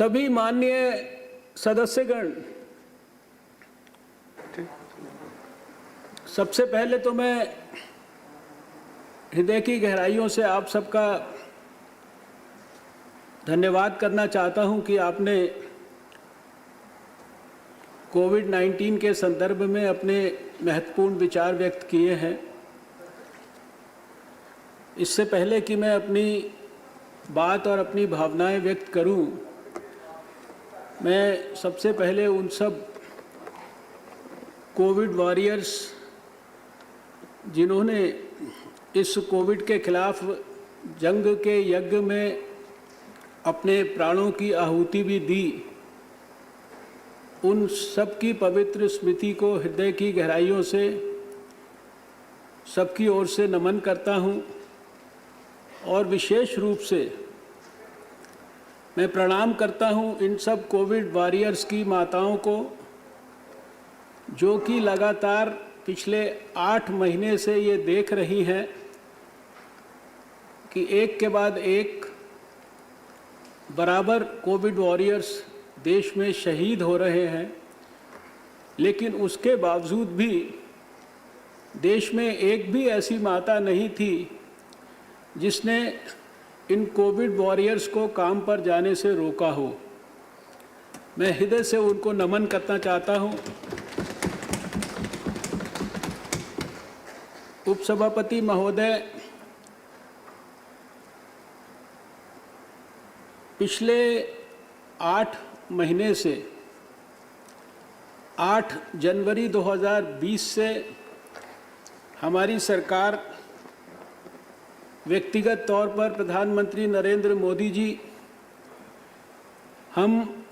सभी माननीय सदस्यगण, सबसे पहले तो मैं हृदय की गहराइयों से आप सबका धन्यवाद करना चाहता हूं कि आपने कोविड-19 के संदर्भ में अपने महत्वपूर्ण विचार व्यक्त किए हैं। इससे पहले कि मैं अपनी बात और अपनी भावनाएं व्यक्त करूं, मैं सबसे पहले उन सब कोविड वॉरियर्स जिन्होंने इस कोविड के खिलाफ जंग के यज्ञ में अपने प्राणों की आहुति भी दी, उन सब की पवित्र स्मृति को हृदय की गहराइयों से सबकी ओर से नमन करता हूं। और विशेष रूप से मैं प्रणाम करता हूं इन सब कोविड वॉरियर्स की माताओं को, जो कि लगातार पिछले 8 महीने से ये देख रही हैं कि एक के बाद एक बराबर कोविड वॉरियर्स देश में शहीद हो रहे हैं, लेकिन उसके बावजूद भी देश में एक भी ऐसी माता नहीं थी जिसने इन कोविड वॉरियर्स को काम पर जाने से रोका हो। मैं हृदय से उनको नमन करना चाहता हूं। उपसभापति महोदय, पिछले 8 महीने से 8 जनवरी 2020 से हमारी सरकार, व्यक्तिगत तौर पर प्रधानमंत्री नरेंद्र मोदी जी, हम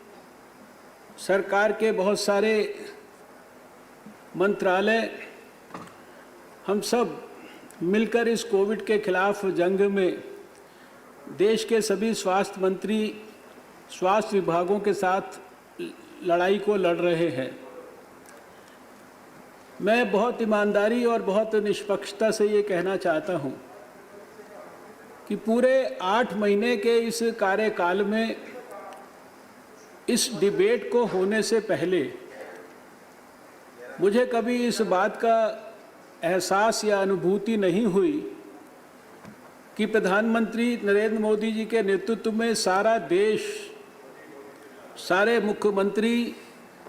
सरकार के बहुत सारे मंत्रालय, हम सब मिलकर इस कोविड के खिलाफ जंग में देश के सभी स्वास्थ्य मंत्री, स्वास्थ्य विभागों के साथ लड़ाई को लड़ रहे हैं। मैं बहुत ईमानदारी और बहुत निष्पक्षता से ये कहना चाहता हूँ कि पूरे 8 महीने के इस कार्यकाल में इस डिबेट को होने से पहले मुझे कभी इस बात का एहसास या अनुभूति नहीं हुई कि प्रधानमंत्री नरेंद्र मोदी जी के नेतृत्व में सारा देश, सारे मुख्यमंत्री,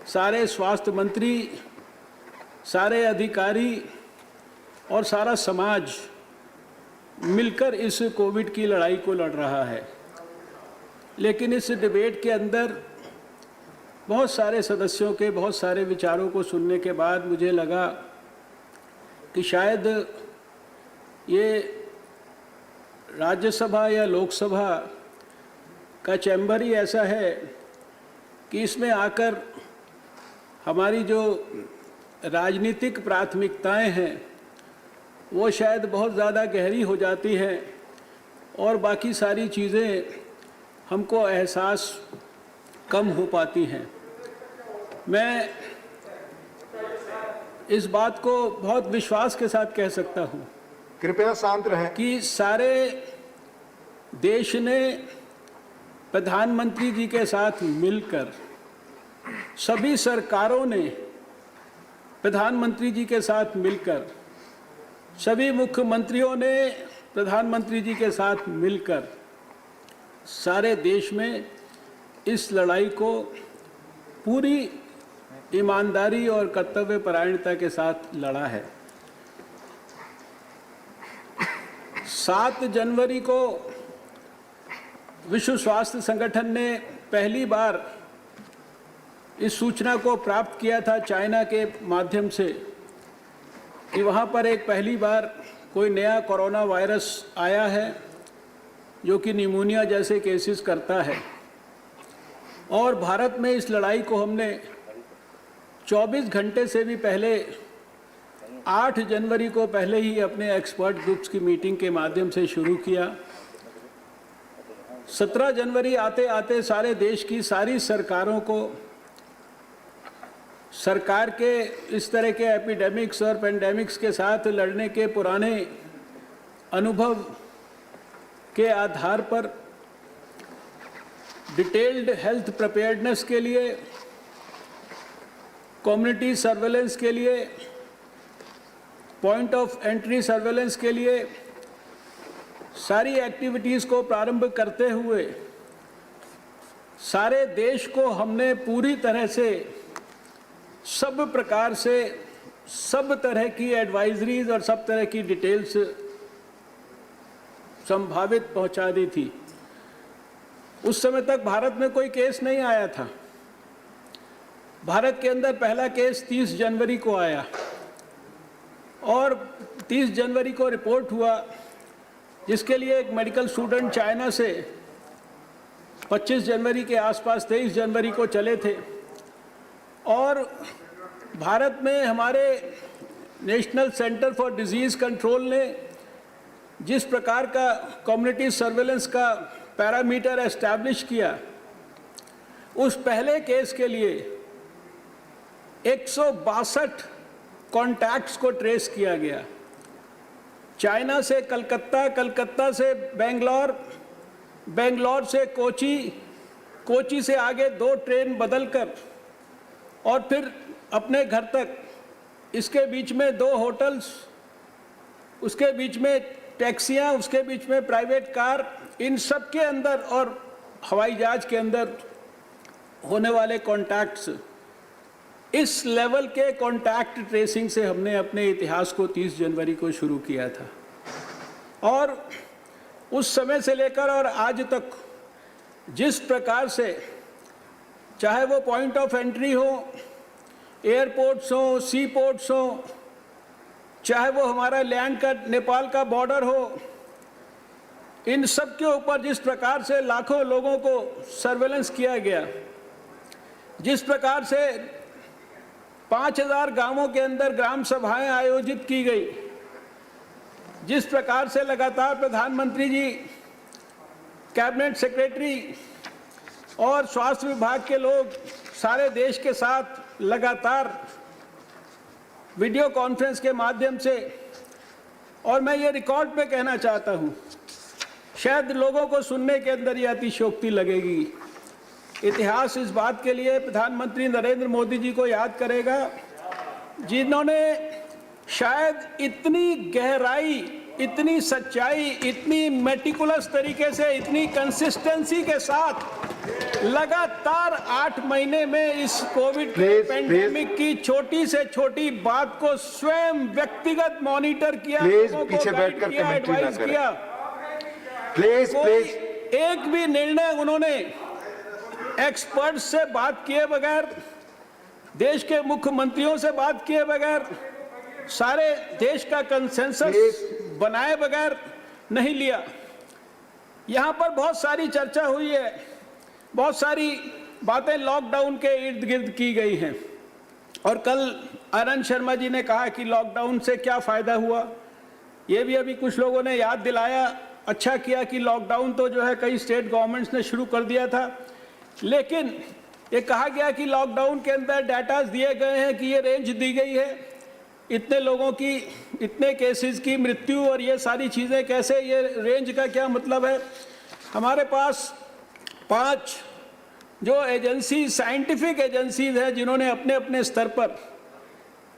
सारे स्वास्थ्य मंत्री, सारे अधिकारी और सारा समाज मिलकर इस कोविड की लड़ाई को लड़ रहा है। लेकिन इस डिबेट के अंदर बहुत सारे सदस्यों के बहुत सारे विचारों को सुनने के बाद मुझे लगा कि शायद ये राज्यसभा या लोकसभा का चैम्बर ही ऐसा है कि इसमें आकर हमारी जो राजनीतिक प्राथमिकताएं हैं वो शायद बहुत ज़्यादा गहरी हो जाती हैं और बाकी सारी चीज़ें हमको एहसास कम हो पाती हैं। मैं इस बात को बहुत विश्वास के साथ कह सकता हूँ, कृपया शांत रहें, कि सारे देश ने प्रधानमंत्री जी के साथ मिलकर, सभी सरकारों ने प्रधानमंत्री जी के साथ मिलकर, सभी मुख्यमंत्रियों ने प्रधानमंत्री जी के साथ मिलकर सारे देश में इस लड़ाई को पूरी ईमानदारी और कर्तव्यपरायणता के साथ लड़ा है। 7 जनवरी को विश्व स्वास्थ्य संगठन ने पहली बार इस सूचना को प्राप्त किया था चाइना के माध्यम से कि वहाँ पर एक पहली बार कोई नया कोरोना वायरस आया है जो कि निमोनिया जैसे केसेस करता है। और भारत में इस लड़ाई को हमने 24 घंटे से भी पहले 8 जनवरी को पहले ही अपने एक्सपर्ट ग्रुप्स की मीटिंग के माध्यम से शुरू किया। 17 जनवरी आते आते सारे देश की सारी सरकारों को सरकार के इस तरह के एपिडेमिक्स और पेंडेमिक्स के साथ लड़ने के पुराने अनुभव के आधार पर डिटेल्ड हेल्थ प्रिपेयर्डनेस के लिए, कम्युनिटी सर्वेलेंस के लिए, पॉइंट ऑफ एंट्री सर्वेलेंस के लिए सारी एक्टिविटीज़ को प्रारंभ करते हुए सारे देश को हमने पूरी तरह से सब प्रकार से सब तरह की एडवाइजरीज और सब तरह की डिटेल्स संभावित पहुंचा दी थी। उस समय तक भारत में कोई केस नहीं आया था। भारत के अंदर पहला केस 30 जनवरी को आया और 30 जनवरी को रिपोर्ट हुआ, जिसके लिए एक मेडिकल स्टूडेंट चाइना से 25 जनवरी के आसपास 23 जनवरी को चले थे और भारत में हमारे national centre for disease control ने जिस प्रकार का कम्युनिटी सर्वेलेंस का पैरामीटर एस्टैब्लिश किया, उस पहले केस के लिए 162 कॉन्टैक्ट्स को ट्रेस किया गया। चाइना से कलकत्ता, कलकत्ता से बेंगलोर, बेंगलोर से कोची, कोची से आगे 2 ट्रेन बदलकर और फिर अपने घर तक, इसके बीच में 2 होटल्स, उसके बीच में टैक्सियां, उसके बीच में प्राइवेट कार, इन सब के अंदर और हवाई जहाज के अंदर होने वाले कॉन्टैक्ट्स, इस लेवल के कॉन्टैक्ट ट्रेसिंग से हमने अपने इतिहास को 30 जनवरी को शुरू किया था और उस समय से लेकर और आज तक जिस प्रकार से, चाहे वो पॉइंट ऑफ एंट्री हो, एयरपोर्ट्स हो, सी पोर्ट्स हो, चाहे वो हमारा लैंड का नेपाल का बॉर्डर हो, इन सब के ऊपर जिस प्रकार से लाखों लोगों को सर्वेलेंस किया गया, जिस प्रकार से 5000 गांवों के अंदर ग्राम सभाएं आयोजित की गई, जिस प्रकार से लगातार प्रधानमंत्री जी, कैबिनेट सेक्रेटरी और स्वास्थ्य विभाग के लोग सारे देश के साथ लगातार वीडियो कॉन्फ्रेंस के माध्यम से, और मैं ये रिकॉर्ड पे कहना चाहता हूँ, शायद लोगों को सुनने के अंदर ये अतिशयोक्ति लगेगी, इतिहास इस बात के लिए प्रधानमंत्री नरेंद्र मोदी जी को याद करेगा जिन्होंने शायद इतनी गहराई, इतनी सच्चाई, इतनी मेटिकुलस तरीके से, इतनी कंसिस्टेंसी के साथ लगातार 8 महीने में इस कोविड पेंडेमिक की छोटी से छोटी बात को स्वयं व्यक्तिगत मॉनिटर किया, लोगों को गाइड किया, एडवाइस किया। एक भी निर्णय उन्होंने एक्सपर्ट्स से बात किए बगैर, देश के मुख्यमंत्रियों से बात किए बगैर, सारे देश का कंसेंसस बनाए बगैर नहीं लिया। यहाँ पर बहुत सारी चर्चा हुई है, बहुत सारी बातें लॉकडाउन के इर्द गिर्द की गई हैं और कल आनंद शर्मा जी ने कहा कि लॉकडाउन से क्या फ़ायदा हुआ, ये भी अभी कुछ लोगों ने याद दिलाया। अच्छा किया कि लॉकडाउन तो जो है कई स्टेट गवर्नमेंट्स ने शुरू कर दिया था, लेकिन ये कहा गया कि लॉकडाउन के अंदर डाटाज दिए गए हैं कि ये रेंज दी गई है, इतने लोगों की, इतने केसेस की मृत्यु, और ये सारी चीज़ें कैसे, ये रेंज का क्या मतलब है। हमारे पास 5 जो एजेंसी, साइंटिफिक एजेंसीज हैं जिन्होंने अपने अपने स्तर पर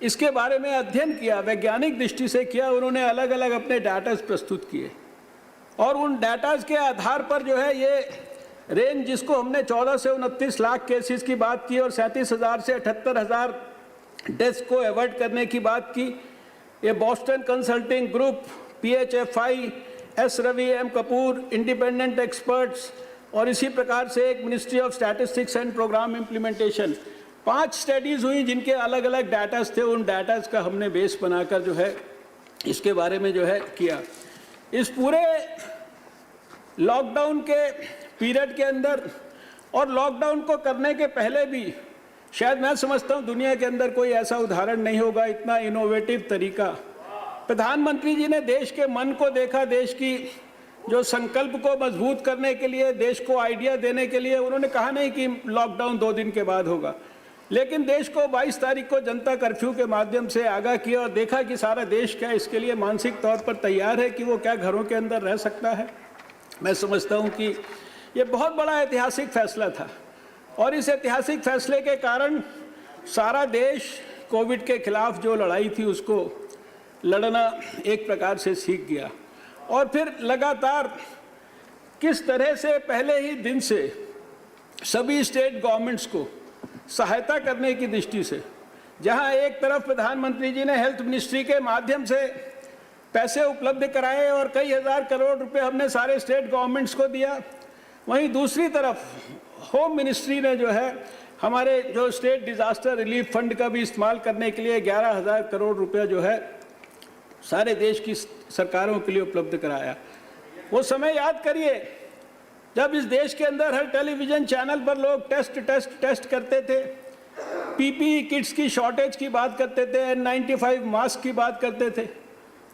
इसके बारे में अध्ययन किया, वैज्ञानिक दृष्टि से किया, उन्होंने अलग अलग अपने डाटाज प्रस्तुत किए और उन डाटाज के आधार पर जो है ये रेंज, जिसको हमने 14 से 29 लाख केसेस की बात की और 37,000 से 78,000 डेथ्स को अवॉइड करने की बात की, ये Boston consulting group, PHFI, S Ravi, M Kapoor, independent experts और इसी प्रकार से एक ministry of statistics and programme implementation, 5 studies हुई जिनके अलग अलग डाटाज थे। उन डाटाज का हमने बेस बनाकर जो है इसके बारे में जो है किया। इस पूरे लॉकडाउन के पीरियड के अंदर और लॉकडाउन को करने के पहले भी शायद मैं समझता हूँ दुनिया के अंदर कोई ऐसा उदाहरण नहीं होगा, इतना इनोवेटिव तरीका। प्रधानमंत्री जी ने देश के मन को देखा, देश की जो संकल्प को मजबूत करने के लिए, देश को आइडिया देने के लिए उन्होंने कहा नहीं कि लॉकडाउन 2 दिन के बाद होगा, लेकिन देश को 22 तारीख को जनता कर्फ्यू के माध्यम से आगाह किया और देखा कि सारा देश क्या इसके लिए मानसिक तौर पर तैयार है कि वो क्या घरों के अंदर रह सकता है। मैं समझता हूँ कि ये बहुत बड़ा ऐतिहासिक फैसला था और इस ऐतिहासिक फैसले के कारण सारा देश कोविड के खिलाफ जो लड़ाई थी उसको लड़ना एक प्रकार से सीख गया। और फिर लगातार किस तरह से पहले ही दिन से सभी स्टेट गवर्नमेंट्स को सहायता करने की दृष्टि से, जहां एक तरफ प्रधानमंत्री जी ने हेल्थ मिनिस्ट्री के माध्यम से पैसे उपलब्ध कराए और कई हज़ार करोड़ रुपए हमने सारे स्टेट गवर्नमेंट्स को दिया, वहीं दूसरी तरफ होम मिनिस्ट्री ने जो है हमारे जो स्टेट डिज़ास्टर रिलीफ फंड का भी इस्तेमाल करने के लिए 11,000 करोड़ रुपया जो है सारे देश की सरकारों के लिए उपलब्ध कराया। वो समय याद करिए जब इस देश के अंदर हर टेलीविज़न चैनल पर लोग टेस्ट करते थे, पीपीई किट्स की शॉर्टेज की बात करते थे, N95 मास्क की बात करते थे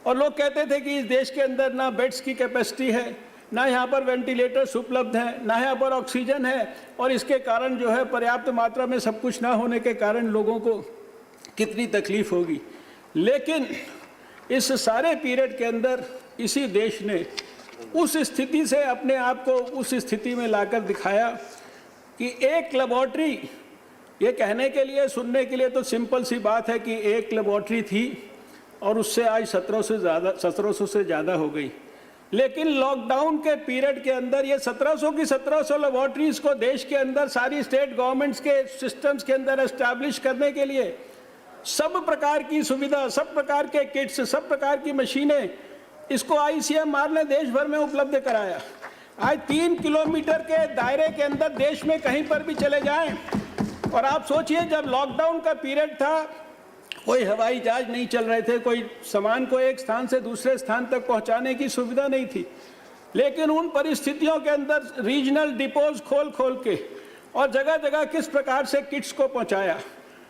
और लोग कहते थे कि इस देश के अंदर ना बेड्स की कैपेसिटी है, ना यहाँ पर वेंटिलेटर्स उपलब्ध हैं, ना यहाँ पर ऑक्सीजन है और इसके कारण जो है पर्याप्त मात्रा में सब कुछ ना होने के कारण लोगों को कितनी तकलीफ होगी। लेकिन इस सारे पीरियड के अंदर इसी देश ने उस स्थिति से अपने आप को उस स्थिति में लाकर दिखाया कि एक लेबॉर्ट्री, ये कहने के लिए सुनने के लिए तो सिंपल सी बात है कि एक लेबॉर्ट्री थी और उससे आज 1700 से ज़्यादा हो गई, लेकिन लॉकडाउन के पीरियड के अंदर ये 1700 की 1700 लेबॉर्ट्रीज को देश के अंदर सारी स्टेट गवर्नमेंट्स के सिस्टम्स के अंदर एस्टैब्लिश करने के लिए सब प्रकार की सुविधा, सब प्रकार के किट्स, सब प्रकार की मशीनें, इसको ICMR ने देश भर में उपलब्ध कराया। आज 3 किलोमीटर के दायरे के अंदर देश में कहीं पर भी चले जाएं और आप सोचिए जब लॉकडाउन का पीरियड था कोई हवाई जहाज नहीं चल रहे थे, कोई सामान को एक स्थान से दूसरे स्थान तक पहुंचाने की सुविधा नहीं थी, लेकिन उन परिस्थितियों के अंदर रीजनल डिपोज खोल के और जगह जगह किस प्रकार से किट्स को पहुंचाया।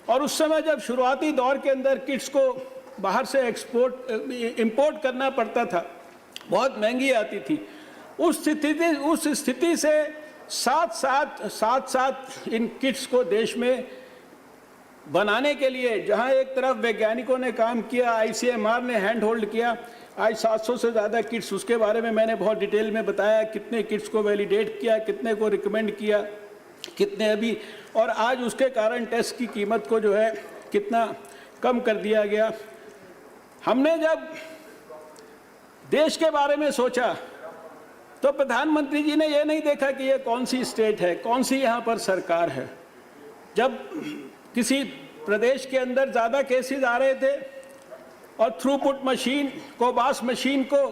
और उस समय जब शुरुआती दौर के अंदर किट्स को बाहर से इंपोर्ट करना पड़ता था, बहुत महंगी आती थी, उस स्थिति से साथ इन किट्स को देश में बनाने के लिए जहां एक तरफ वैज्ञानिकों ने काम किया, ICMR ने हैंड होल्ड किया, आज 700 से ज़्यादा किट्स, उसके बारे में मैंने बहुत डिटेल में बताया कितने किट्स को वैलिडेट किया, कितने को रिकमेंड किया, कितने अभी, और आज उसके कारण टेस्ट की कीमत को जो है कितना कम कर दिया गया। हमने जब देश के बारे में सोचा तो प्रधानमंत्री जी ने ये नहीं देखा कि ये कौन सी स्टेट है, कौन सी यहाँ पर सरकार है। जब किसी प्रदेश के अंदर ज़्यादा केसेस आ रहे थे और थ्रूपुट मशीन, कोबास मशीन को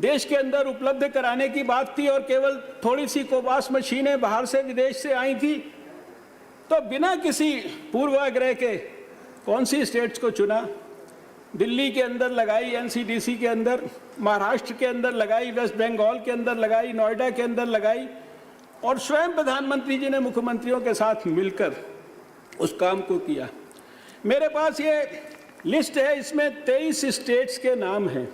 देश के अंदर उपलब्ध कराने की बात थी और केवल थोड़ी सी कोबास मशीनें बाहर से विदेश से आई थी, तो बिना किसी पूर्वाग्रह के कौन सी स्टेट्स को चुना, दिल्ली के अंदर लगाई, NCDC के अंदर, महाराष्ट्र के अंदर लगाई, वेस्ट बंगाल के अंदर लगाई, नोएडा के अंदर लगाई और स्वयं प्रधानमंत्री जी ने मुख्यमंत्रियों के साथ मिलकर उस काम को किया। मेरे पास ये लिस्ट है, इसमें 23 स्टेट्स के नाम हैं,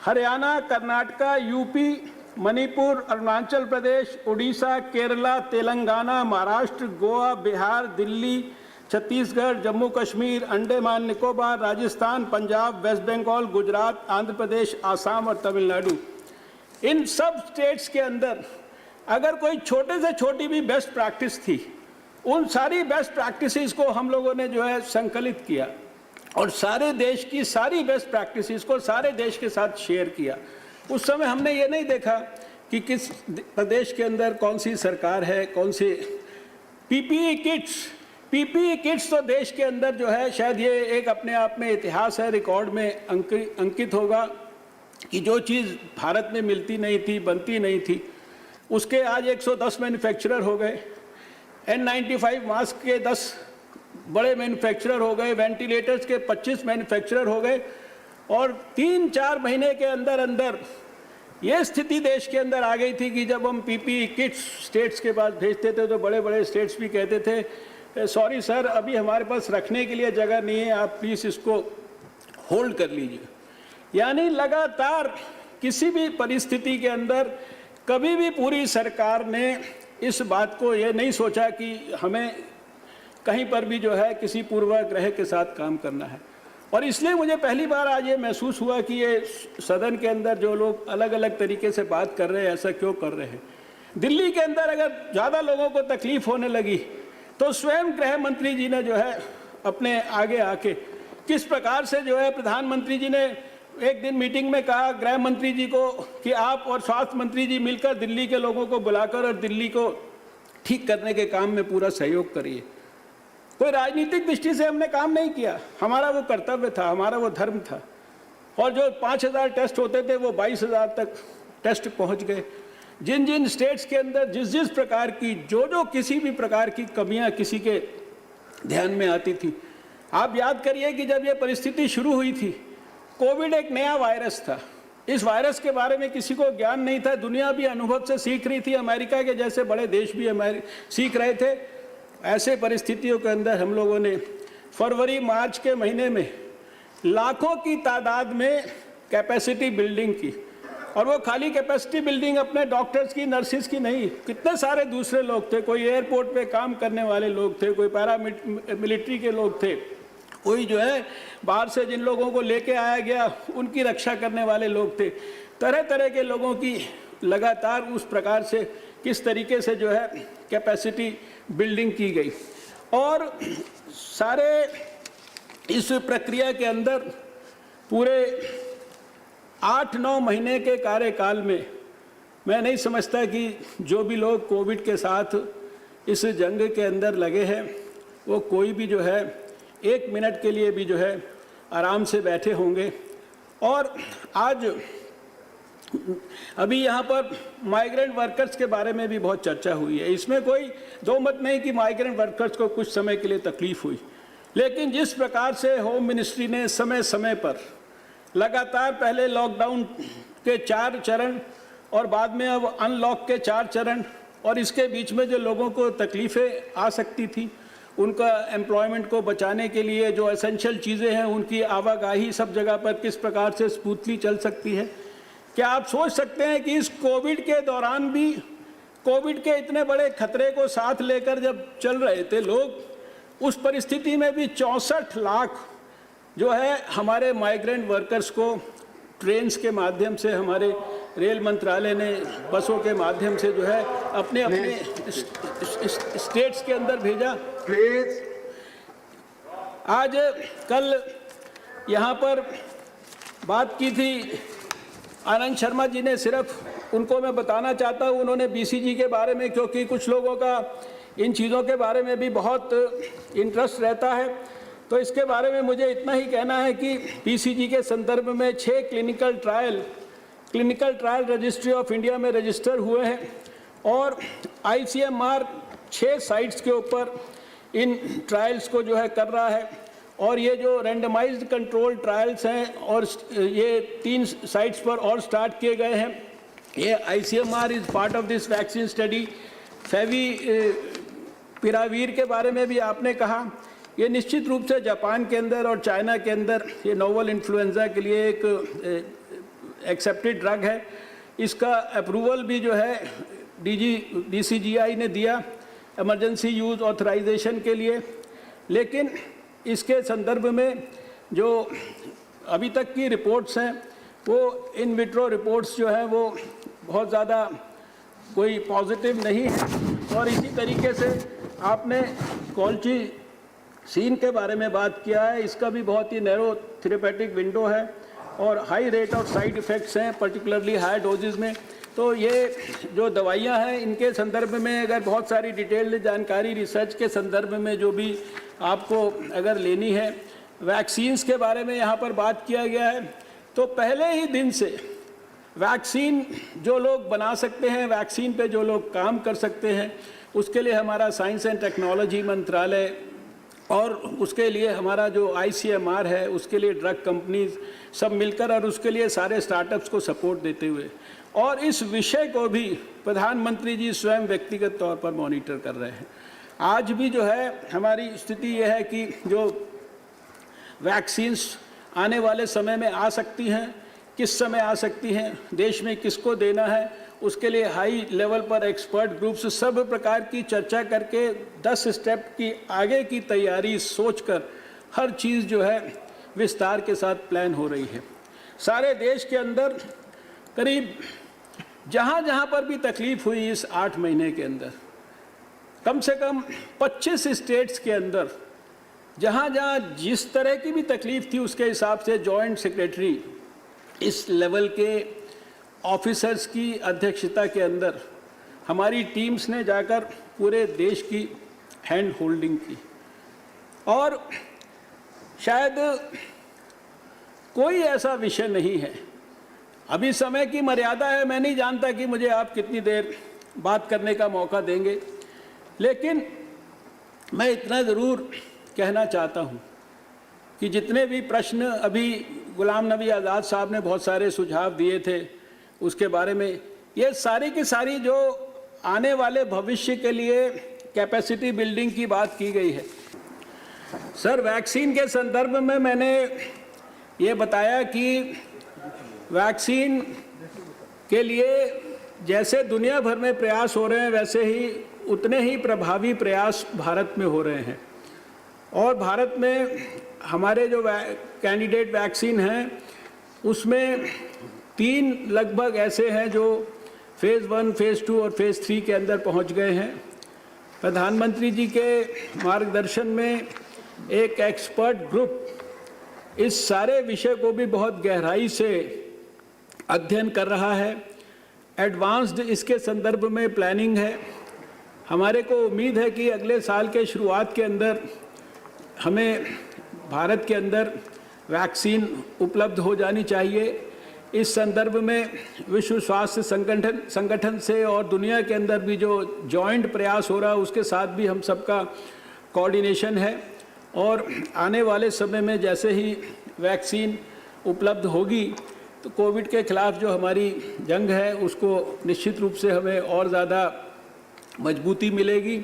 हरियाणा, कर्नाटका, यूपी, मणिपुर, अरुणाचल प्रदेश, उड़ीसा, केरला, तेलंगाना, महाराष्ट्र, गोवा, बिहार, दिल्ली, छत्तीसगढ़, जम्मू कश्मीर, अंडमान निकोबार, राजस्थान, पंजाब, वेस्ट बंगाल, गुजरात, आंध्र प्रदेश, आसाम और तमिलनाडु। इन सब स्टेट्स के अंदर अगर कोई छोटे से छोटी भी बेस्ट प्रैक्टिस थी, उन सारी बेस्ट प्रैक्टिसेस को हम लोगों ने जो है संकलित किया और सारे देश की सारी बेस्ट प्रैक्टिसेस को सारे देश के साथ शेयर किया। उस समय हमने ये नहीं देखा कि किस प्रदेश के अंदर कौन सी सरकार है, कौन सी पीपीई किट्स तो देश के अंदर जो है शायद ये एक अपने आप में इतिहास है, रिकॉर्ड में अंकित होगा कि जो चीज़ भारत में मिलती नहीं थी, बनती नहीं थी, उसके आज 110 मैन्युफैक्चरर हो गए, N95 मास्क के 10 बड़े मैन्युफैक्चरर हो गए, वेंटिलेटर्स के 25 मैन्युफैक्चरर हो गए और 3-4 महीने के अंदर अंदर ये स्थिति देश के अंदर आ गई थी कि जब हम पीपीई किट्स स्टेट्स के पास भेजते थे तो बड़े बड़े स्टेट्स भी कहते थे सॉरी सर, अभी हमारे पास रखने के लिए जगह नहीं है, आप प्लीज़ इसको होल्ड कर लीजिए। यानी लगातार किसी भी परिस्थिति के अंदर कभी भी पूरी सरकार ने इस बात को ये नहीं सोचा कि हमें कहीं पर भी जो है किसी पूर्वाग्रह के साथ काम करना है। और इसलिए मुझे पहली बार आज ये महसूस हुआ कि ये सदन के अंदर जो लोग अलग अलग तरीके से बात कर रहे हैं, ऐसा क्यों कर रहे हैं। दिल्ली के अंदर अगर ज़्यादा लोगों को तकलीफ होने लगी तो स्वयं गृह मंत्री जी ने जो है अपने आगे आके किस प्रकार से जो है प्रधानमंत्री जी ने एक दिन मीटिंग में कहा गृह मंत्री जी को कि आप और स्वास्थ्य मंत्री जी मिलकर दिल्ली के लोगों को बुलाकर और दिल्ली को ठीक करने के काम में पूरा सहयोग करिए। कोई राजनीतिक दृष्टि से हमने काम नहीं किया, हमारा वो कर्तव्य था, हमारा वो धर्म था। और जो 5,000 टेस्ट होते थे वो 22,000 तक टेस्ट पहुंच गए। जिन जिन स्टेट्स के अंदर जिस जिस प्रकार की जो किसी भी प्रकार की कमियां किसी के ध्यान में आती थी, आप याद करिए कि जब ये परिस्थिति शुरू हुई थी, कोविड एक नया वायरस था, इस वायरस के बारे में किसी को ज्ञान नहीं था, दुनिया भी अनुभव से सीख रही थी, अमेरिका के जैसे बड़े देश भी सीख रहे थे। ऐसे परिस्थितियों के अंदर हम लोगों ने फरवरी मार्च के महीने में लाखों की तादाद में कैपेसिटी बिल्डिंग की, और वो खाली कैपेसिटी बिल्डिंग अपने डॉक्टर्स की, नर्सिस की नहीं, कितने सारे दूसरे लोग थे, कोई एयरपोर्ट पे काम करने वाले लोग थे, कोई मिलिट्री के लोग थे, कोई जो है बाहर से जिन लोगों को लेके आया गया उनकी रक्षा करने वाले लोग थे। तरह तरह के लोगों की लगातार उस प्रकार से किस तरीके से जो है कैपेसिटी बिल्डिंग की गई। और सारे इस प्रक्रिया के अंदर पूरे 8-9 महीने के कार्यकाल में मैं नहीं समझता कि जो भी लोग कोविड के साथ इस जंग के अंदर लगे हैं वो कोई भी जो है 1 मिनट के लिए भी जो है आराम से बैठे होंगे। और आज अभी यहाँ पर माइग्रेंट वर्कर्स के बारे में भी बहुत चर्चा हुई है। इसमें कोई दो मत नहीं कि माइग्रेंट वर्कर्स को कुछ समय के लिए तकलीफ हुई, लेकिन जिस प्रकार से होम मिनिस्ट्री ने समय समय पर लगातार पहले लॉकडाउन के 4 चरण और बाद में अब अनलॉक के 4 चरण, और इसके बीच में जो लोगों को तकलीफ़ें आ सकती थी उनका एम्प्लॉयमेंट को बचाने के लिए जो एसेंशियल चीज़ें हैं उनकी आवाजाही सब जगह पर किस प्रकार से स्मूथली चल सकती है। क्या आप सोच सकते हैं कि इस कोविड के दौरान भी, कोविड के इतने बड़े खतरे को साथ लेकर जब चल रहे थे लोग, उस परिस्थिति में भी 64 लाख जो है हमारे माइग्रेंट वर्कर्स को ट्रेन्स के माध्यम से, हमारे रेल मंत्रालय ने बसों के माध्यम से जो है अपने अपने स्टेट्स के अंदर भेजा। प्लीज आज कल यहाँ पर बात की थी आनंद शर्मा जी ने, सिर्फ उनको मैं बताना चाहता हूँ, उन्होंने बीसीजी के बारे में, क्योंकि कुछ लोगों का इन चीज़ों के बारे में भी बहुत इंटरेस्ट रहता है, तो इसके बारे में मुझे इतना ही कहना है कि बीसीजी के संदर्भ में 6 clinical trial registry of India में रजिस्टर हुए हैं, और आईसीएमआर 6 साइट्स के ऊपर इन ट्रायल्स को जो है कर रहा है। और ये जो रैंडमाइज्ड कंट्रोल ट्रायल्स हैं और ये 3 साइट्स पर और स्टार्ट किए गए हैं। ये ICMR is part of this vaccine study. Favipiravir के बारे में भी आपने कहा, ये निश्चित रूप से जापान के अंदर और चाइना के अंदर ये नोवल इन्फ्लुएंजा के लिए एक एक्सेप्टेड ड्रग है। इसका अप्रूवल भी जो है डीसीजीआई ने दिया इमरजेंसी यूज़ ऑथराइजेशन के लिए, लेकिन इसके संदर्भ में जो अभी तक की रिपोर्ट्स हैं वो इन विट्रो रिपोर्ट्स जो हैं वो बहुत ज़्यादा कोई पॉजिटिव नहीं है। और इसी तरीके से आपने कॉल्ची सीन के बारे में बात किया है, इसका भी बहुत ही नैरो थेरेपेटिक विंडो है और high rate of side effects हैं, पर्टिकुलरली हाई डोजेज़ में। तो ये जो दवाइयाँ हैं इनके संदर्भ में अगर बहुत सारी डिटेल्ड जानकारी रिसर्च के संदर्भ में जो भी आपको अगर लेनी है, वैक्सीन्स के बारे में यहाँ पर बात किया गया है, तो पहले ही दिन से वैक्सीन जो लोग बना सकते हैं, वैक्सीन पे जो लोग काम कर सकते हैं, उसके लिए हमारा साइंस एंड टेक्नोलॉजी मंत्रालय और उसके लिए हमारा जो आईसीएमआर है, उसके लिए ड्रग कंपनीज सब मिलकर और उसके लिए सारे स्टार्टअप्स को सपोर्ट देते हुए, और इस विषय को भी प्रधानमंत्री जी स्वयं व्यक्तिगत तौर पर मॉनिटर कर रहे हैं। आज भी जो है हमारी स्थिति यह है कि जो वैक्सीन्स आने वाले समय में आ सकती हैं, किस समय आ सकती हैं, देश में किसको देना है, उसके लिए हाई लेवल पर एक्सपर्ट ग्रुप्स सब प्रकार की चर्चा करके 10 स्टेप की आगे की तैयारी सोचकर हर चीज़ जो है विस्तार के साथ प्लान हो रही है। सारे देश के अंदर करीब जहाँ जहाँ पर भी तकलीफ हुई इस 8 महीने के अंदर, कम से कम 25 स्टेट्स के अंदर जहाँ जहाँ जिस तरह की भी तकलीफ थी उसके हिसाब से जॉइंट सेक्रेटरी इस लेवल के ऑफिसर्स की अध्यक्षता के अंदर हमारी टीम्स ने जाकर पूरे देश की हैंड होल्डिंग की। और शायद कोई ऐसा विषय नहीं है, अभी समय की मर्यादा है, मैं नहीं जानता कि मुझे आप कितनी देर बात करने का मौका देंगे, लेकिन मैं इतना ज़रूर कहना चाहता हूँ कि जितने भी प्रश्न अभी गुलाम नबी आज़ाद साहब ने बहुत सारे सुझाव दिए थे उसके बारे में, ये सारी की सारी जो आने वाले भविष्य के लिए कैपेसिटी बिल्डिंग की बात की गई है। सर, वैक्सीन के संदर्भ में मैंने ये बताया कि वैक्सीन के लिए जैसे दुनिया भर में प्रयास हो रहे हैं वैसे ही उतने ही प्रभावी प्रयास भारत में हो रहे हैं। और भारत में हमारे जो कैंडिडेट वैक्सीन हैं उसमें 3 लगभग ऐसे हैं जो फेज़ 1, फेज़ 2 और फेज़ 3 के अंदर पहुंच गए हैं। प्रधानमंत्री जी के मार्गदर्शन में एक एक्सपर्ट ग्रुप इस सारे विषय को भी बहुत गहराई से अध्ययन कर रहा है। एडवांस्ड इसके संदर्भ में प्लानिंग है। हमारे को उम्मीद है कि अगले साल के शुरुआत के अंदर हमें भारत के अंदर वैक्सीन उपलब्ध हो जानी चाहिए। इस संदर्भ में विश्व स्वास्थ्य संगठन से और दुनिया के अंदर भी जो जॉइंट प्रयास हो रहा है उसके साथ भी हम सबका कोऑर्डिनेशन है। और आने वाले समय में जैसे ही वैक्सीन उपलब्ध होगी तो कोविड के खिलाफ जो हमारी जंग है उसको निश्चित रूप से हमें और ज़्यादा मजबूती मिलेगी।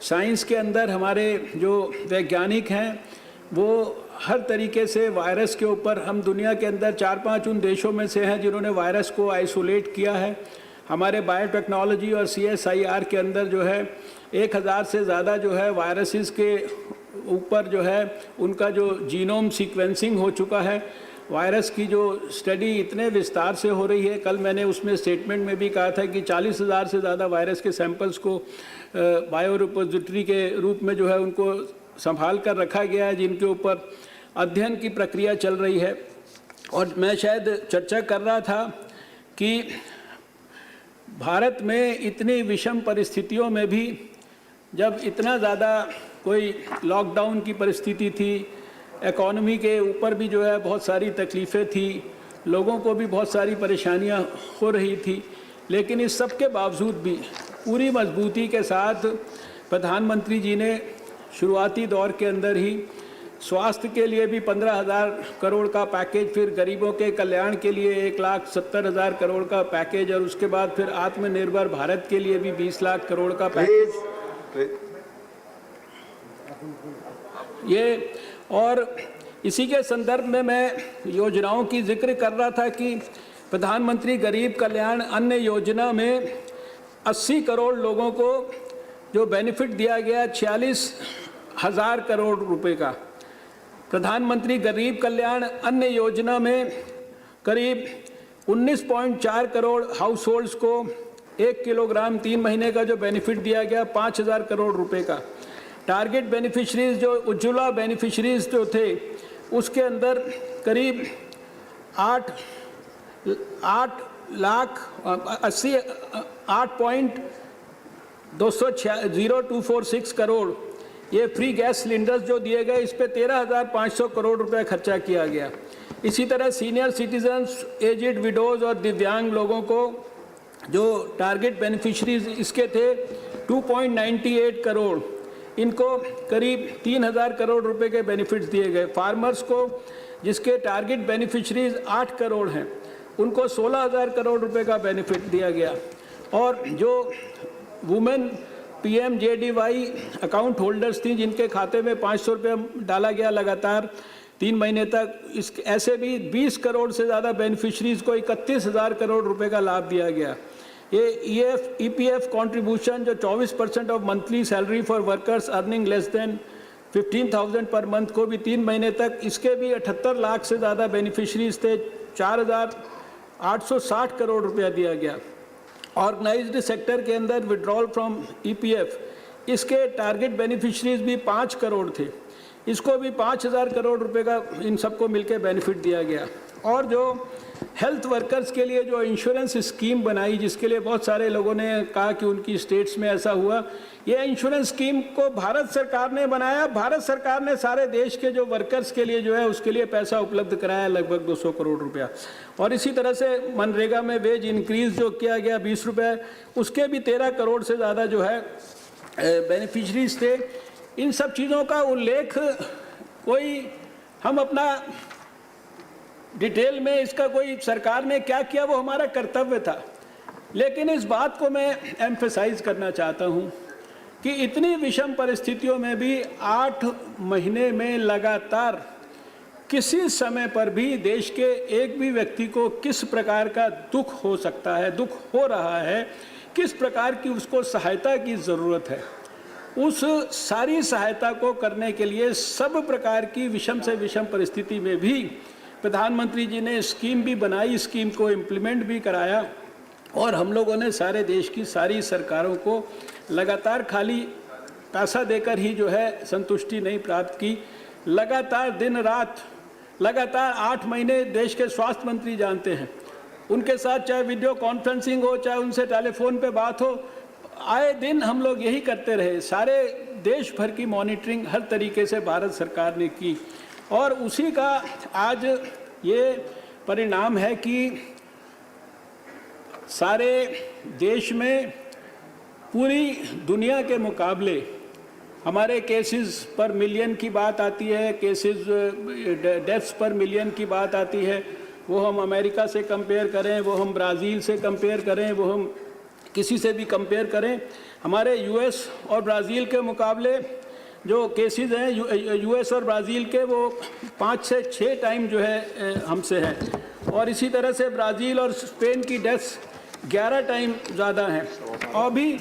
साइंस के अंदर हमारे जो वैज्ञानिक हैं वो हर तरीके से वायरस के ऊपर, हम दुनिया के अंदर 4-5 उन देशों में से हैं जिन्होंने वायरस को आइसोलेट किया है। हमारे बायोटेक्नोलॉजी और CSIR के अंदर जो है 1000 से ज़्यादा जो है वायरसेस के ऊपर जो है उनका जो जीनोम सीक्वेंसिंग हो चुका है। वायरस की जो स्टडी इतने विस्तार से हो रही है, कल मैंने उसमें स्टेटमेंट में भी कहा था कि 40,000 से ज़्यादा वायरस के सैंपल्स को बायो रिपोजिटरी के रूप में जो है उनको संभाल कर रखा गया है, जिनके ऊपर अध्ययन की प्रक्रिया चल रही है। और मैं शायद चर्चा कर रहा था कि भारत में इतनी विषम परिस्थितियों में भी जब इतना ज़्यादा कोई लॉकडाउन की परिस्थिति थी, इकॉनमी के ऊपर भी जो है बहुत सारी तकलीफ़ें थी, लोगों को भी बहुत सारी परेशानियां हो रही थी, लेकिन इस सब के बावजूद भी पूरी मजबूती के साथ प्रधानमंत्री जी ने शुरुआती दौर के अंदर ही स्वास्थ्य के लिए भी 15,000 करोड़ का पैकेज, फिर गरीबों के कल्याण के लिए 1,70,000 करोड़ का पैकेज, और उसके बाद फिर आत्मनिर्भर भारत के लिए भी 20 लाख करोड़ का पैकेज ये। और इसी के संदर्भ में मैं योजनाओं की जिक्र कर रहा था कि प्रधानमंत्री गरीब कल्याण अन्न योजना में 80 करोड़ लोगों को जो बेनिफिट दिया गया 46,000 करोड़ रुपए का। प्रधानमंत्री गरीब कल्याण अन्न योजना में करीब 19.4 करोड़ हाउस होल्ड्स को 1 किलोग्राम 3 महीने का जो बेनिफिट दिया गया 5,000 करोड़ रुपए का। टारगेट बेनिफिशरीज जो उज्ज्वला बेनिफिशरीज जो थे उसके अंदर करीब 8,80,246 करोड़ ये फ्री गैस सिलेंडर्स जो दिए गए, इस पे 13,500 करोड़ रुपए खर्चा किया गया। इसी तरह सीनियर सिटीजन्स, एजिड विडोज़ और दिव्यांग लोगों को जो टारगेट बेनिफिशरीज इसके थे 2.98 करोड़, इनको करीब 3,000 करोड़ रुपए के बेनिफिट्स दिए गए। फार्मर्स को जिसके टारगेट बेनिफिशरीज 8 करोड़ हैं उनको 16,000 करोड़ रुपए का बेनिफिट दिया गया। और जो वुमेन PMJDY अकाउंट होल्डर्स थी जिनके खाते में 500 रुपये डाला गया लगातार 3 महीने तक, इस ऐसे भी 20 करोड़ से ज़्यादा बेनिफिशरीज को 31,000 करोड़ रुपए का लाभ दिया गया। ये EPF कंट्रीब्यूशन जो 24% of monthly salary for workers earning less than 15,000 per month को भी 3 महीने तक, इसके भी 78 लाख से ज़्यादा बेनिफिशरीज थे, 4,860 करोड़ रुपया दिया गया। ऑर्गेनाइज्ड सेक्टर के अंदर विड्रॉल फ्रॉम ईपीएफ, इसके टारगेट बेनिफिशरीज भी 5 करोड़ थे, इसको भी 5,000 करोड़ रुपए का इन सबको मिलकर बेनिफिट दिया गया। और जो हेल्थ वर्कर्स के लिए जो इंश्योरेंस स्कीम बनाई, जिसके लिए बहुत सारे लोगों ने कहा कि उनकी स्टेट्स में ऐसा हुआ, ये इंश्योरेंस स्कीम को भारत सरकार ने बनाया। भारत सरकार ने सारे देश के जो वर्कर्स के लिए जो है उसके लिए पैसा उपलब्ध कराया, लगभग 200 करोड़ रुपया। और इसी तरह से मनरेगा में वेज इंक्रीज जो किया गया 20 रुपये, उसके भी 13 करोड़ से ज़्यादा जो है बेनिफिशरीज थे। इन सब चीज़ों का उल्लेख कोई हम अपना डिटेल में इसका कोई सरकार ने क्या किया वो हमारा कर्तव्य था, लेकिन इस बात को मैं एम्फेसाइज करना चाहता हूँ कि इतनी विषम परिस्थितियों में भी 8 महीने में लगातार किसी समय पर भी देश के एक भी व्यक्ति को किस प्रकार का दुख हो सकता है, दुख हो रहा है, किस प्रकार की उसको सहायता की ज़रूरत है, उस सारी सहायता को करने के लिए सब प्रकार की विषम से विषम परिस्थिति में भी प्रधानमंत्री जी ने स्कीम भी बनाई, स्कीम को इम्प्लीमेंट भी कराया। और हम लोगों ने सारे देश की सारी सरकारों को लगातार खाली पैसा देकर ही जो है संतुष्टि नहीं प्राप्त की, लगातार दिन रात, लगातार 8 महीने देश के स्वास्थ्य मंत्री जानते हैं, उनके साथ चाहे वीडियो कॉन्फ्रेंसिंग हो, चाहे उनसे टेलीफोन पे बात हो, आए दिन हम लोग यही करते रहे। सारे देश भर की मॉनिटरिंग हर तरीके से भारत सरकार ने की और उसी का आज ये परिणाम है कि सारे देश में पूरी दुनिया के मुकाबले हमारे केसेस पर मिलियन की बात आती है, केसेस डेथ्स पर मिलियन की बात आती है, वो हम अमेरिका से कंपेयर करें, वो हम ब्राज़ील से कंपेयर करें, वो हम किसी से भी कंपेयर करें, हमारे यूएस और ब्राज़ील के मुकाबले जो केसेस हैं यूएस और ब्राज़ील के वो 5 से 6 टाइम जो है हमसे हैं। और इसी तरह से ब्राज़ील और स्पेन की डेथ्स 11 टाइम ज़्यादा हैं। और भी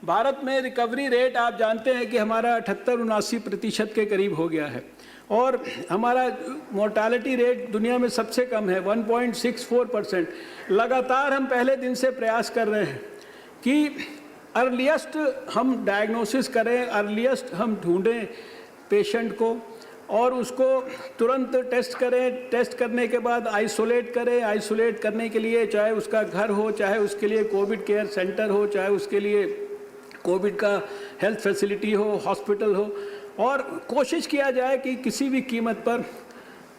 भारत में रिकवरी रेट आप जानते हैं कि हमारा 78-79% के करीब हो गया है और हमारा मोर्टालिटी रेट दुनिया में सबसे कम है 1.64%। लगातार हम पहले दिन से प्रयास कर रहे हैं कि अर्लीस्ट हम डायग्नोसिस करें, अर्लीस्ट हम ढूंढें पेशेंट को और उसको तुरंत टेस्ट करें, टेस्ट करने के बाद आइसोलेट करें। आइसोलेट करने के लिए चाहे उसका घर हो, चाहे उसके लिए कोविड केयर सेंटर हो, चाहे उसके लिए कोविड का हेल्थ फैसिलिटी हो, हॉस्पिटल हो, और कोशिश किया जाए कि किसी भी कीमत पर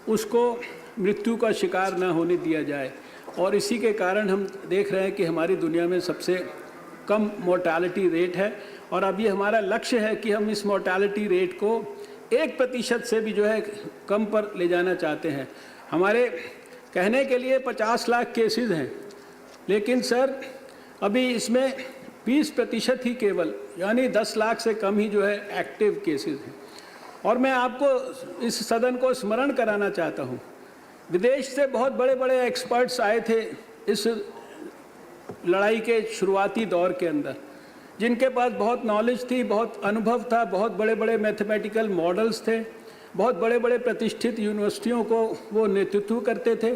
उसको मृत्यु का शिकार ना होने दिया जाए। और इसी के कारण हम देख रहे हैं कि हमारी दुनिया में सबसे कम मोर्टालिटी रेट है और अभी हमारा लक्ष्य है कि हम इस मोर्टालिटी रेट को 1% से भी जो है कम पर ले जाना चाहते हैं। हमारे कहने के लिए 50 लाख केसेस हैं, लेकिन सर अभी इसमें 20% ही केवल, यानी 10 लाख से कम ही जो है एक्टिव केसेस हैं। और मैं आपको इस सदन को स्मरण कराना चाहता हूँ, विदेश से बहुत बड़े बड़े एक्सपर्ट्स आए थे इस लड़ाई के शुरुआती दौर के अंदर, जिनके पास बहुत नॉलेज थी, बहुत अनुभव था, बहुत बड़े बड़े मैथमेटिकल मॉडल्स थे, बहुत बड़े बड़े प्रतिष्ठित यूनिवर्सिटियों को वो नेतृत्व करते थे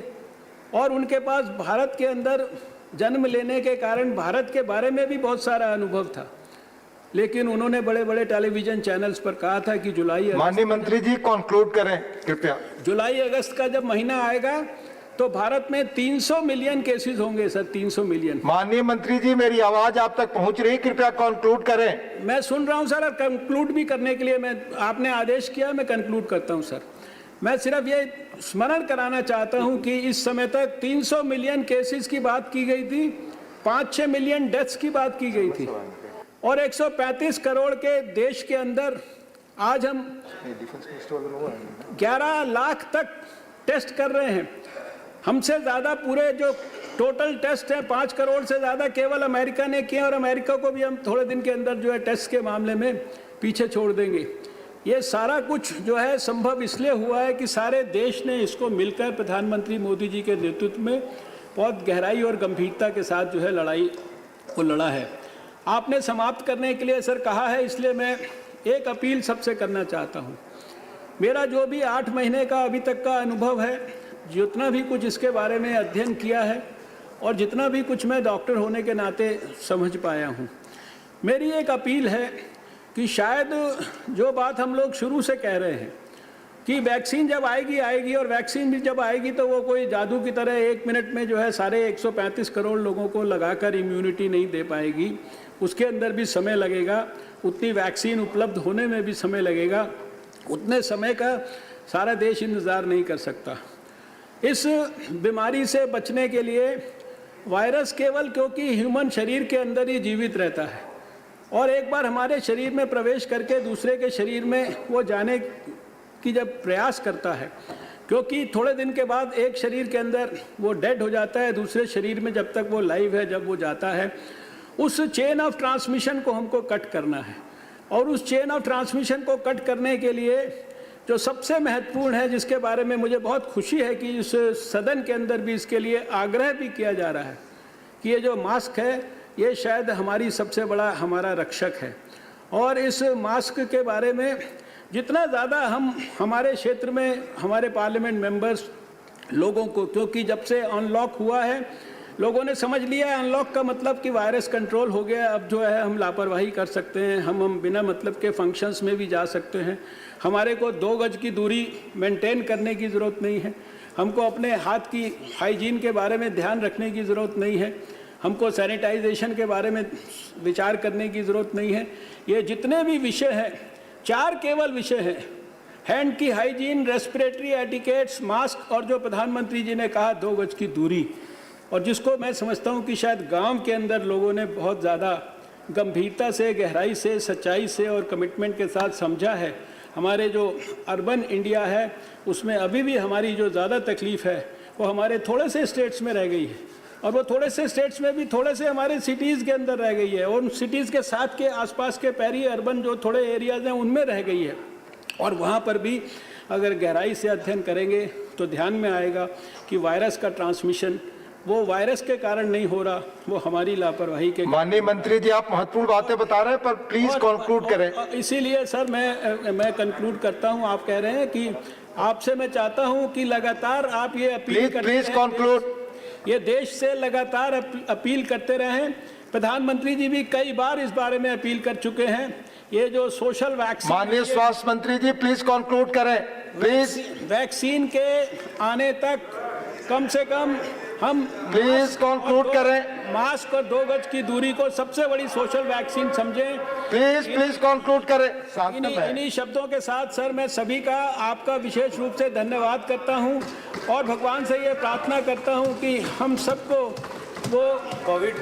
और उनके पास भारत के अंदर जन्म लेने के कारण भारत के बारे में भी बहुत सारा अनुभव था। लेकिन उन्होंने बड़े बड़े टेलीविजन चैनल्स पर कहा था कि जुलाई, माननीय मंत्री जी कंक्लूड करें कृपया। जुलाई अगस्त का जब महीना आएगा तो भारत में 300 मिलियन केसेस होंगे सर, 300 मिलियन। माननीय मंत्री जी मेरी आवाज आप तक पहुंच रही, कृपया कंक्लूड करें। मैं सुन रहा हूं सर, और कंक्लूड भी करने के लिए मैं, आपने आदेश किया, मैं कंक्लूड करता हूं सर। मैं सिर्फ ये स्मरण कराना चाहता हूं कि इस समय तक 300 मिलियन केसेस की बात की गई थी, 5-6 मिलियन डेथ्स की बात की गई थी और 135 करोड़ के देश के अंदर आज हम 11 लाख तक टेस्ट कर रहे हैं। हमसे ज़्यादा पूरे जो टोटल टेस्ट हैं 5 करोड़ से ज़्यादा केवल अमेरिका ने किए और अमेरिका को भी हम थोड़े दिन के अंदर जो है टेस्ट के मामले में पीछे छोड़ देंगे। ये सारा कुछ जो है संभव इसलिए हुआ है कि सारे देश ने इसको मिलकर प्रधानमंत्री मोदी जी के नेतृत्व में बहुत गहराई और गंभीरता के साथ जो है लड़ाई को लड़ा है। आपने समाप्त करने के लिए सर कहा है, इसलिए मैं एक अपील सबसे करना चाहता हूँ। मेरा जो भी 8 महीने का अभी तक का अनुभव है, जितना भी कुछ इसके बारे में अध्ययन किया है, और जितना भी कुछ मैं डॉक्टर होने के नाते समझ पाया हूँ, मेरी एक अपील है कि शायद जो बात हम लोग शुरू से कह रहे हैं कि वैक्सीन जब आएगी और वैक्सीन भी जब आएगी तो वो कोई जादू की तरह 1 मिनट में जो है सारे 135 करोड़ लोगों को लगाकर इम्यूनिटी नहीं दे पाएगी। उसके अंदर भी समय लगेगा, उतनी वैक्सीन उपलब्ध होने में भी समय लगेगा, उतने समय का सारा देश इंतज़ार नहीं कर सकता। इस बीमारी से बचने के लिए वायरस केवल क्योंकि ह्यूमन शरीर के अंदर ही जीवित रहता है और एक बार हमारे शरीर में प्रवेश करके दूसरे के शरीर में वो जाने की जब प्रयास करता है, क्योंकि थोड़े दिन के बाद एक शरीर के अंदर वो डेड हो जाता है, दूसरे शरीर में जब तक वो लाइव है, जब वो जाता है, उस चेन ऑफ ट्रांसमिशन को हमको कट करना है। और उस चेन ऑफ ट्रांसमिशन को कट करने के लिए जो सबसे महत्वपूर्ण है, जिसके बारे में मुझे बहुत खुशी है कि इस सदन के अंदर भी इसके लिए आग्रह भी किया जा रहा है कि ये जो मास्क है ये शायद हमारी सबसे बड़ा हमारा रक्षक है। और इस मास्क के बारे में जितना ज़्यादा हम हमारे क्षेत्र में हमारे पार्लियामेंट मेंबर्स लोगों को, क्योंकि जब से अनलॉक हुआ है लोगों ने समझ लिया है अनलॉक का मतलब कि वायरस कंट्रोल हो गया, अब जो है हम लापरवाही कर सकते हैं, हम बिना मतलब के फंक्शंस में भी जा सकते हैं, हमारे को 2 गज की दूरी मेंटेन करने की ज़रूरत नहीं है, हमको अपने हाथ की हाइजीन के बारे में ध्यान रखने की ज़रूरत नहीं है, हमको सैनिटाइजेशन के बारे में विचार करने की ज़रूरत नहीं है। ये जितने भी विषय हैं, 4 केवल विषय हैं, हैंड की हाइजीन, रेस्पिरेटरी एटिकेट्स, मास्क और जो प्रधानमंत्री जी ने कहा 2 गज की दूरी, और जिसको मैं समझता हूँ कि शायद गांव के अंदर लोगों ने बहुत ज़्यादा गंभीरता से, गहराई से, सच्चाई से और कमिटमेंट के साथ समझा है। हमारे जो अर्बन इंडिया है उसमें अभी भी हमारी जो ज़्यादा तकलीफ़ है वो हमारे थोड़े से स्टेट्स में रह गई है, और वो थोड़े से स्टेट्स में भी थोड़े से हमारे सिटीज़ के अंदर रह गई है, और उन सिटीज़ के साथ के आसपास के पेरी अर्बन जो थोड़े एरियाज़ हैं उनमें रह गई है। और वहाँ पर भी अगर गहराई से अध्ययन करेंगे तो ध्यान में आएगा कि वायरस का ट्रांसमिशन वो वायरस के कारण नहीं हो रहा, वो हमारी लापरवाही के। माननीय मंत्री जी, आप महत्वपूर्ण बातें बता रहे हैं, पर प्लीज कंक्लूड करें। इसीलिए सर मैं कंक्लूड करता हूं। आप कह रहे हैं कि आपसे मैं चाहता हूं कि लगातार आप ये अपील करते प्लीज कंक्लूड। ये देश से लगातार अपील करते रहें। प्रधानमंत्री जी भी कई बार इस बारे में अपील कर चुके हैं। ये जो सोशल वैक्सीन, माननीय स्वास्थ्य मंत्री जी प्लीज कंक्लूड करें, प्लीज। वैक्सीन के आने तक कम से कम हम प्लीज कंक्लूड करें। मास्क और 2 गज की दूरी को सबसे बड़ी सोशल वैक्सीन समझें। प्लीज कंक्लूड करें। इन्हीं शब्दों के साथ सर मैं सभी का, आपका विशेष रूप से धन्यवाद करता हूं और भगवान से ये प्रार्थना करता हूं कि हम सबको वो कोविड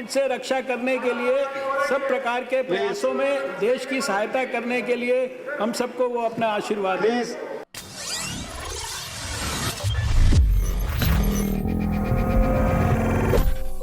से रक्षा करने के लिए सब प्रकार के प्रयासों में देश की सहायता करने के लिए हम सबको वो अपना आशीर्वाद प्लीज